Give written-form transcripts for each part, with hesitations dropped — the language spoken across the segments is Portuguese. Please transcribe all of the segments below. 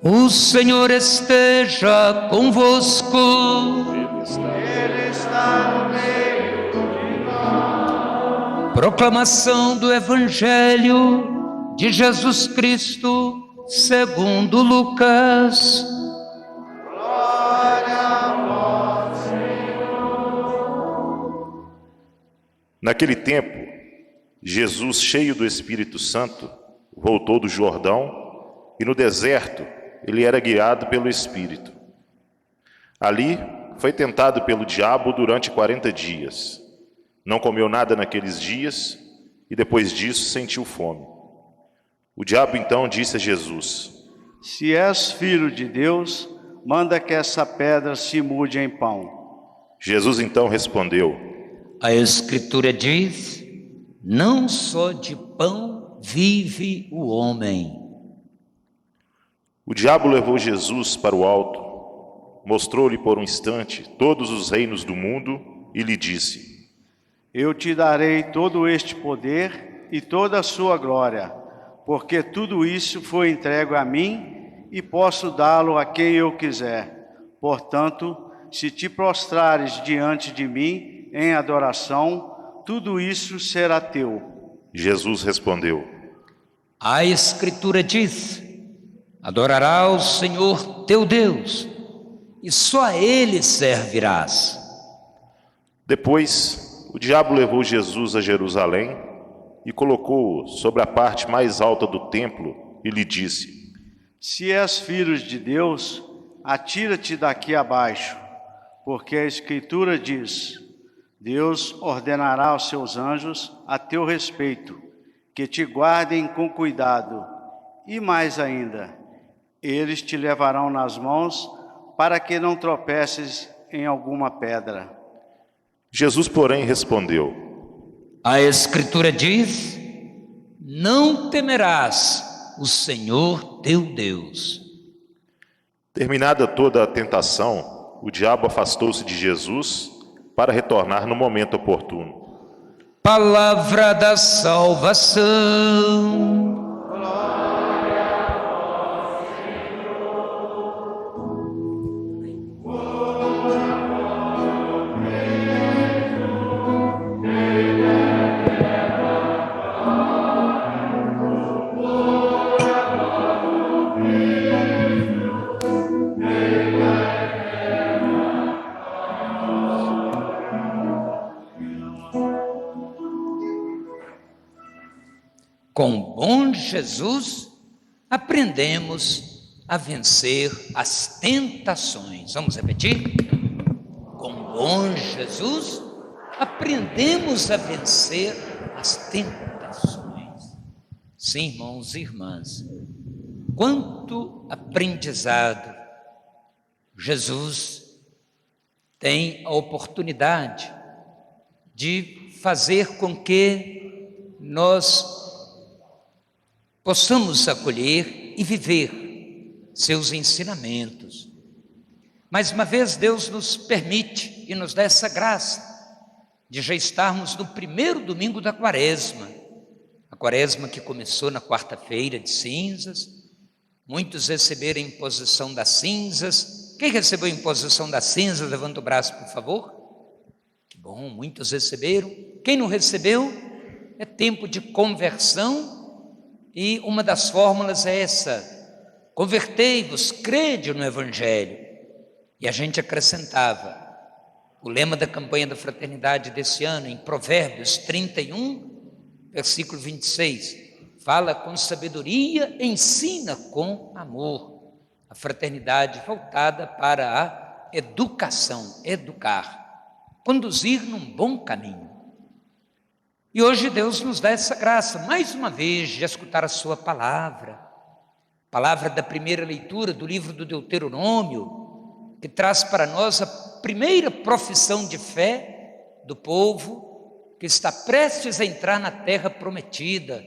O Senhor esteja convosco. Ele está no meio de nós. Proclamação do Evangelho de Jesus Cristo segundo Lucas. Glória a vós, Senhor. Naquele tempo, Jesus, cheio do Espírito Santo, voltou do Jordão e no deserto ele era guiado pelo Espírito. Ali foi tentado pelo diabo durante 40 dias. Não comeu nada naqueles dias e depois disso sentiu fome. O diabo então disse a Jesus: Se és filho de Deus, manda que essa pedra se mude em pão. Jesus então respondeu: A Escritura diz: não só de pão vive o homem. O diabo levou Jesus para o alto, mostrou-lhe por um instante todos os reinos do mundo e lhe disse: Eu te darei todo este poder e toda a sua glória, porque tudo isso foi entregue a mim e posso dá-lo a quem eu quiser. Portanto, se te prostrares diante de mim em adoração, tudo isso será teu. Jesus respondeu: A Escritura diz: adorará o Senhor teu Deus, e só a Ele servirás. Depois, o diabo levou Jesus a Jerusalém e colocou-o sobre a parte mais alta do templo e lhe disse: Se és filho de Deus, atira-te daqui abaixo, porque a Escritura diz: Deus ordenará aos seus anjos a teu respeito, que te guardem com cuidado, e mais ainda, eles te levarão nas mãos para que não tropeces em alguma pedra. Jesus, porém, respondeu: A Escritura diz: não temerás o Senhor teu Deus. Terminada toda a tentação, o diabo afastou-se de Jesus para retornar no momento oportuno. Palavra da salvação. Com o bom Jesus, aprendemos a vencer as tentações. Vamos repetir? Com o bom Jesus, aprendemos a vencer as tentações. Sim, irmãos e irmãs, quanto aprendizado Jesus tem a oportunidade de fazer com que nós possamos acolher e viver seus ensinamentos. Mais uma vez, Deus nos permite e nos dá essa graça de já estarmos no primeiro domingo da Quaresma. A Quaresma que começou na quarta-feira de cinzas. Muitos receberam a imposição das cinzas. Quem recebeu a imposição das cinzas, levanta o braço, por favor. Que bom, muitos receberam. Quem não recebeu, é tempo de conversão. E uma das fórmulas é essa: convertei-vos, crede no Evangelho. E a gente acrescentava o lema da campanha da fraternidade desse ano, em Provérbios 31, versículo 26, fala com sabedoria, ensina com amor. A fraternidade voltada para a educação, educar, conduzir num bom caminho. E hoje Deus nos dá essa graça, mais uma vez, de escutar a sua palavra da primeira leitura do livro do Deuteronômio, que traz para nós a primeira profissão de fé do povo que está prestes a entrar na terra prometida,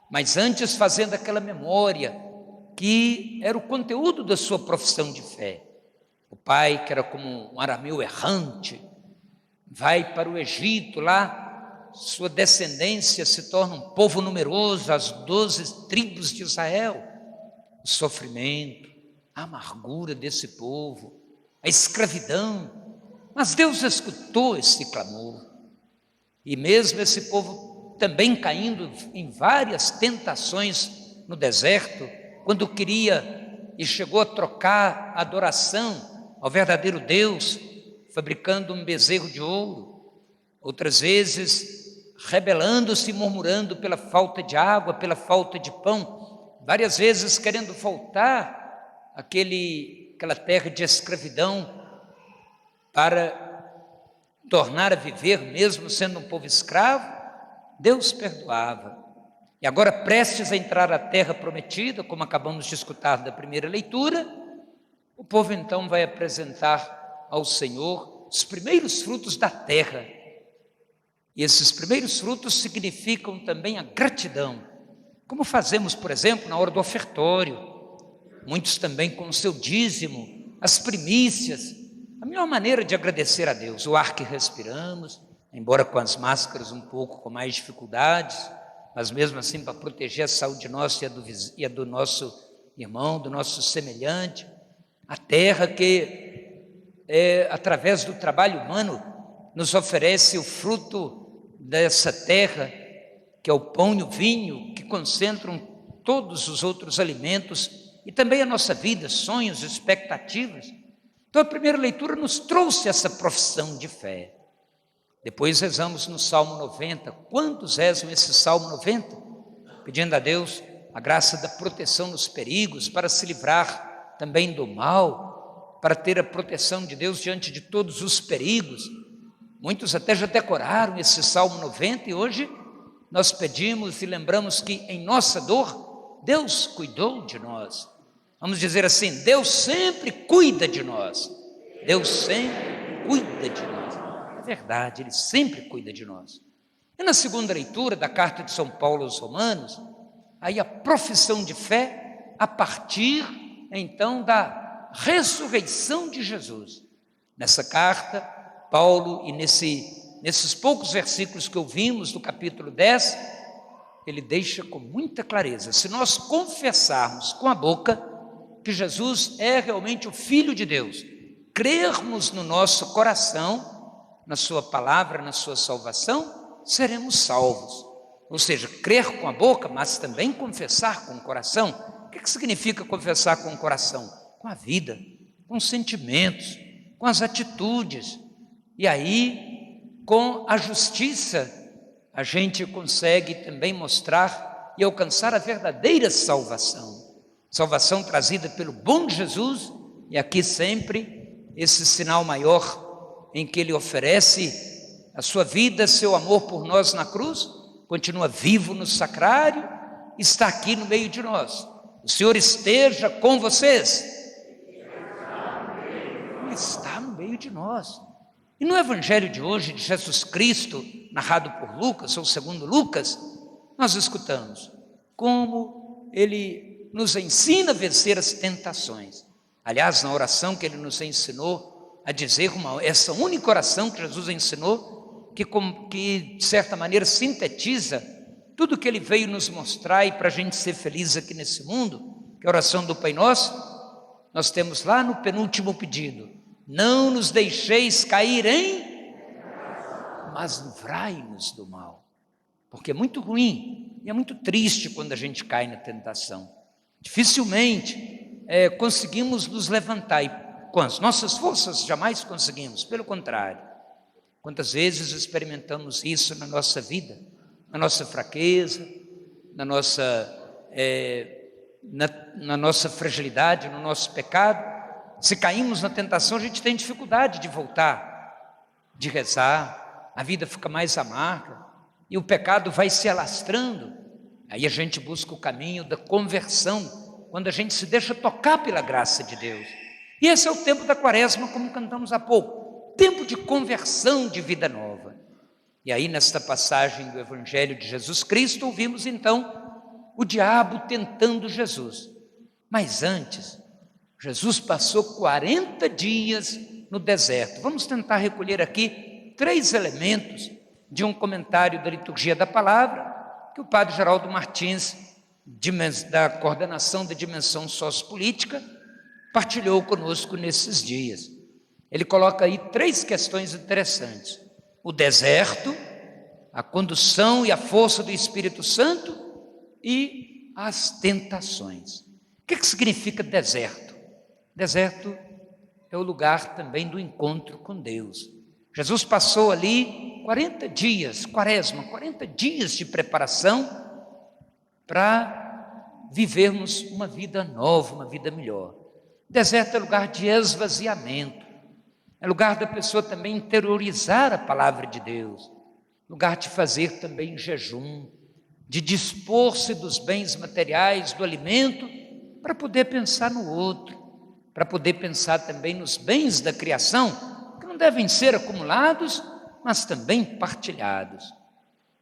mas antes fazendo aquela memória que era o conteúdo da sua profissão de fé. O pai, que era como um arameu errante, vai para o Egito, lá sua descendência se torna um povo numeroso, as 12 tribos de Israel. o sofrimento, a amargura desse povo, a escravidão. Mas Deus escutou esse clamor. E mesmo esse povo também caindo em várias tentações no deserto, quando queria e chegou a trocar a adoração ao verdadeiro Deus, fabricando um bezerro de ouro, outras vezes rebelando-se e murmurando pela falta de água, pela falta de pão, várias vezes querendo voltar àquela terra de escravidão para tornar a viver, mesmo sendo um povo escravo. Deus perdoava. E agora, prestes a entrar à terra prometida, como acabamos de escutar da primeira leitura, o povo então vai apresentar ao Senhor os primeiros frutos da terra. E esses primeiros frutos significam também a gratidão, como fazemos, por exemplo, na hora do ofertório. Muitos também com o seu dízimo, as primícias, a melhor maneira de agradecer a Deus, o ar que respiramos, embora com as máscaras um pouco com mais dificuldades, mas mesmo assim para proteger a saúde nossa e a do nosso irmão, do nosso semelhante, a terra que, através do trabalho humano, nos oferece o fruto dessa terra, que é o pão e o vinho, que concentram todos os outros alimentos, e também a nossa vida, sonhos, expectativas. Então a primeira leitura nos trouxe essa profissão de fé. Depois rezamos no Salmo 90. Quantos rezam esse Salmo 90? Pedindo a Deus a graça da proteção nos perigos, para se livrar também do mal, para ter a proteção de Deus diante de todos os perigos. Muitos até já decoraram esse Salmo 90 e hoje nós pedimos e lembramos que em nossa dor, Deus cuidou de nós. Vamos dizer assim, Deus sempre cuida de nós. Deus sempre cuida de nós. É verdade, Ele sempre cuida de nós. E na segunda leitura da carta de São Paulo aos Romanos, aí a profissão de fé a partir então da ressurreição de Jesus. Nessa carta, Paulo, e nesses poucos versículos que ouvimos do capítulo 10, ele deixa com muita clareza: se nós confessarmos com a boca que Jesus é realmente o Filho de Deus, crermos no nosso coração, na sua palavra, na sua salvação, seremos salvos. Ou seja, crer com a boca, mas também confessar com o coração. O que significa confessar com o coração? Com a vida, com os sentimentos, com as atitudes. E aí, com a justiça, a gente consegue também mostrar e alcançar a verdadeira salvação. Salvação trazida pelo bom Jesus, e aqui sempre esse sinal maior em que Ele oferece a sua vida, seu amor por nós na cruz, continua vivo no sacrário, está aqui no meio de nós. O Senhor esteja com vocês. Ele está no meio de nós. E no Evangelho de hoje, de Jesus Cristo, narrado por Lucas, ou segundo Lucas, nós escutamos como Ele nos ensina a vencer as tentações. Aliás, na oração que Ele nos ensinou a dizer, essa única oração que Jesus ensinou, que de certa maneira sintetiza tudo que Ele veio nos mostrar e para a gente ser feliz aqui nesse mundo, que é a oração do Pai Nosso, nós temos lá no penúltimo pedido: não nos deixeis cair mas livrai-nos do mal. Porque é muito ruim e é muito triste quando a gente cai na tentação. Dificilmente conseguimos nos levantar, e com as nossas forças jamais conseguimos, pelo contrário. Quantas vezes experimentamos isso na nossa vida, na nossa fraqueza, na nossa fragilidade, no nosso pecado. Se caímos na tentação, a gente tem dificuldade de voltar, de rezar, a vida fica mais amarga e o pecado vai se alastrando. Aí a gente busca o caminho da conversão, quando a gente se deixa tocar pela graça de Deus. E esse é o tempo da Quaresma, como cantamos há pouco, tempo de conversão, de vida nova. E aí nesta passagem do Evangelho de Jesus Cristo, ouvimos então o diabo tentando Jesus. Mas antes, Jesus passou 40 dias no deserto. Vamos tentar recolher aqui 3 elementos de um comentário da Liturgia da Palavra, que o Padre Geraldo Martins da coordenação da dimensão sociopolítica, partilhou conosco nesses dias. Ele coloca aí 3 questões interessantes: o deserto, a condução e a força do Espírito Santo e as tentações. O que significa deserto? Deserto é o lugar também do encontro com Deus. Jesus passou ali 40 dias, quaresma, 40 dias de preparação para vivermos uma vida nova, uma vida melhor. Deserto é lugar de esvaziamento, é lugar da pessoa também interiorizar a palavra de Deus, lugar de fazer também jejum, de dispor-se dos bens materiais, do alimento, para poder pensar no outro, para poder pensar também nos bens da criação, que não devem ser acumulados, mas também partilhados.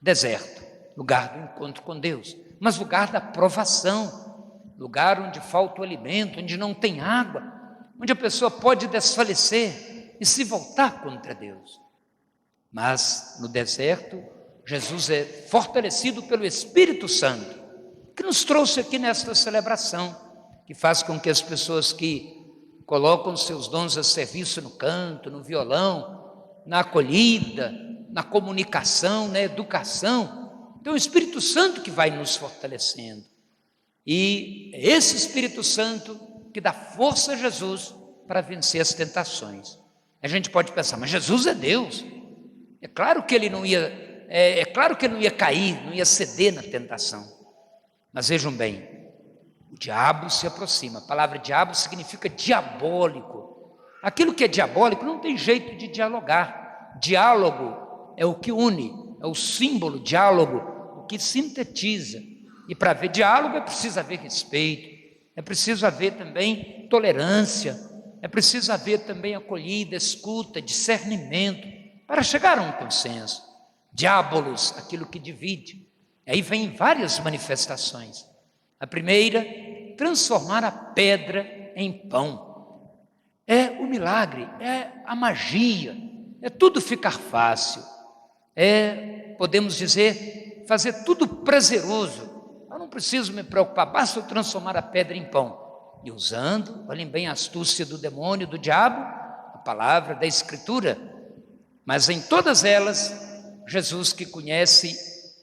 Deserto, lugar do encontro com Deus, mas lugar da provação, lugar onde falta o alimento, onde não tem água, onde a pessoa pode desfalecer e se voltar contra Deus. Mas no deserto, Jesus é fortalecido pelo Espírito Santo, que nos trouxe aqui nesta celebração, que faz com que as pessoas que colocam seus dons a serviço no canto, no violão, na acolhida, na comunicação, na educação, então é o Espírito Santo que vai nos fortalecendo. E é esse Espírito Santo que dá força a Jesus para vencer as tentações. A gente pode pensar, mas Jesus é Deus. É claro que ele não ia cair, não ia ceder na tentação. Mas vejam bem, o diabo se aproxima. A palavra diabo significa diabólico. Aquilo que é diabólico não tem jeito de dialogar. Diálogo é o que une, é o símbolo diálogo, o que sintetiza. E para haver diálogo é preciso haver respeito, é preciso haver também tolerância, é preciso haver também acolhida, escuta, discernimento, para chegar a um consenso. Diabolos, aquilo que divide. Aí vem várias manifestações. A primeira, transformar a pedra em pão. É o milagre, é a magia, é tudo ficar fácil. Podemos dizer, fazer tudo prazeroso. Eu não preciso me preocupar, basta eu transformar a pedra em pão. E usando, olhem bem a astúcia do demônio, do diabo, a palavra da Escritura. Mas em todas elas, Jesus que conhece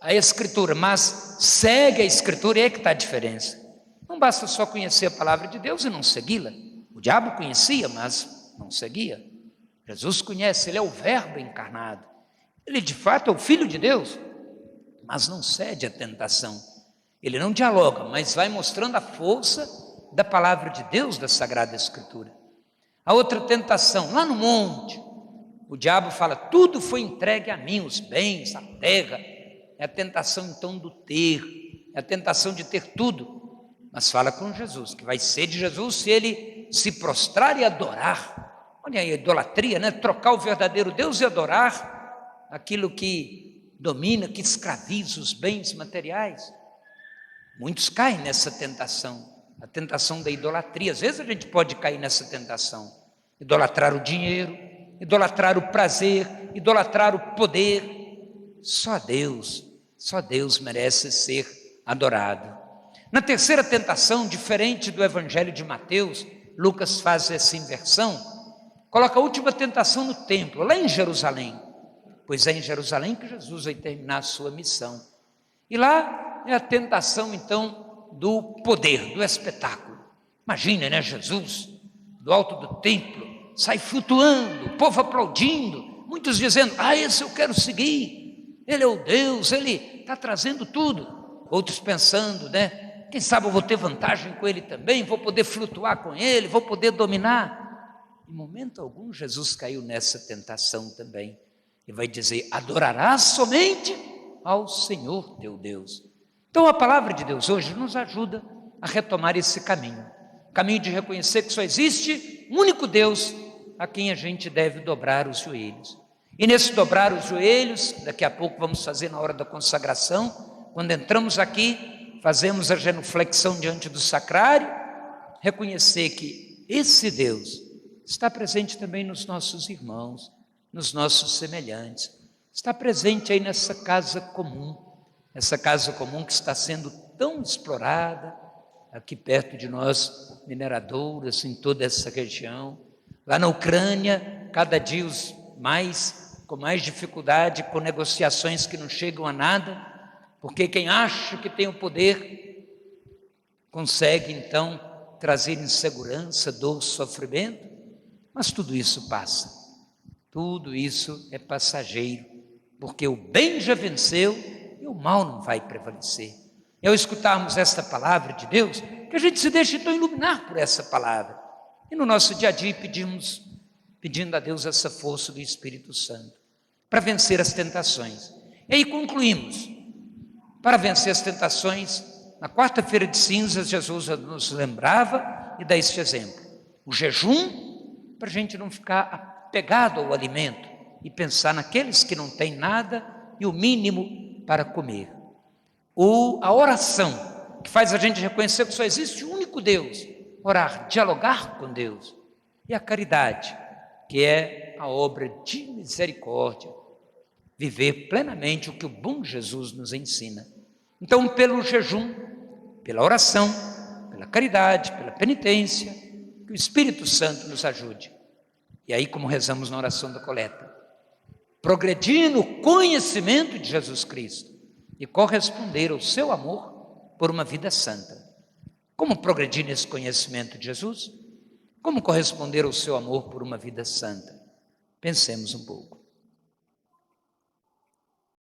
a Escritura, mas segue a Escritura, e é que está a diferença. Não basta só conhecer a palavra de Deus e não segui-la. O diabo conhecia, mas não seguia. Jesus conhece, ele é o Verbo encarnado. Ele de fato é o Filho de Deus, mas não cede à tentação. Ele não dialoga, mas vai mostrando a força da palavra de Deus, da Sagrada Escritura. A outra tentação, lá no monte, o diabo fala, tudo foi entregue a mim, os bens, a terra. É a tentação então do ter, é a tentação de ter tudo. Mas fala com Jesus, que vai ser de Jesus se ele se prostrar e adorar. Olha aí a idolatria, né? Trocar o verdadeiro Deus e adorar aquilo que domina, que escraviza os bens materiais. Muitos caem nessa tentação, a tentação da idolatria. Às vezes a gente pode cair nessa tentação, idolatrar o dinheiro, idolatrar o prazer, idolatrar o poder. Só Deus merece ser adorado. Na terceira tentação, diferente do Evangelho de Mateus, Lucas faz essa inversão, coloca a última tentação no templo, lá em Jerusalém, pois é em Jerusalém que Jesus vai terminar a sua missão. E lá é a tentação então do poder, do espetáculo. Imagina, né, Jesus, do alto do templo, sai flutuando, o povo aplaudindo, muitos dizendo, esse eu quero seguir, ele é o Deus, ele está trazendo tudo. Outros pensando, né, quem sabe eu vou ter vantagem com ele também, vou poder flutuar com ele, vou poder dominar. Em momento algum Jesus caiu nessa tentação também, e vai dizer, adorarás somente ao Senhor teu Deus. Então a palavra de Deus hoje nos ajuda a retomar esse caminho de reconhecer que só existe um único Deus a quem a gente deve dobrar os joelhos. E nesse dobrar os joelhos, daqui a pouco vamos fazer na hora da consagração, quando entramos aqui, fazemos a genuflexão diante do sacrário, reconhecer que esse Deus está presente também nos nossos irmãos, nos nossos semelhantes, está presente aí nessa casa comum que está sendo tão explorada, aqui perto de nós, mineradoras em toda essa região. Lá na Ucrânia, cada dia com mais dificuldade, com negociações que não chegam a nada, porque quem acha que tem o poder consegue então trazer insegurança, dor, sofrimento, mas tudo isso passa, tudo isso é passageiro, porque o bem já venceu e o mal não vai prevalecer. E ao escutarmos esta palavra de Deus, que a gente se deixe então iluminar por essa palavra, e no nosso dia a dia pedindo a Deus essa força do Espírito Santo, para vencer as tentações. E aí concluímos, para vencer as tentações, na quarta-feira de cinzas, Jesus nos lembrava e dá este exemplo, o jejum, para a gente não ficar apegado ao alimento, e pensar naqueles que não têm nada, e o mínimo para comer. A oração, que faz a gente reconhecer que só existe um único Deus, orar, dialogar com Deus, e a caridade, que é a obra de misericórdia, viver plenamente o que o bom Jesus nos ensina. Então, pelo jejum, pela oração, pela caridade, pela penitência, que o Espírito Santo nos ajude. E aí, como rezamos na oração da coleta, progredir no conhecimento de Jesus Cristo e corresponder ao seu amor por uma vida santa. Como progredir nesse conhecimento de Jesus? Como corresponder ao seu amor por uma vida santa? Pensemos um pouco.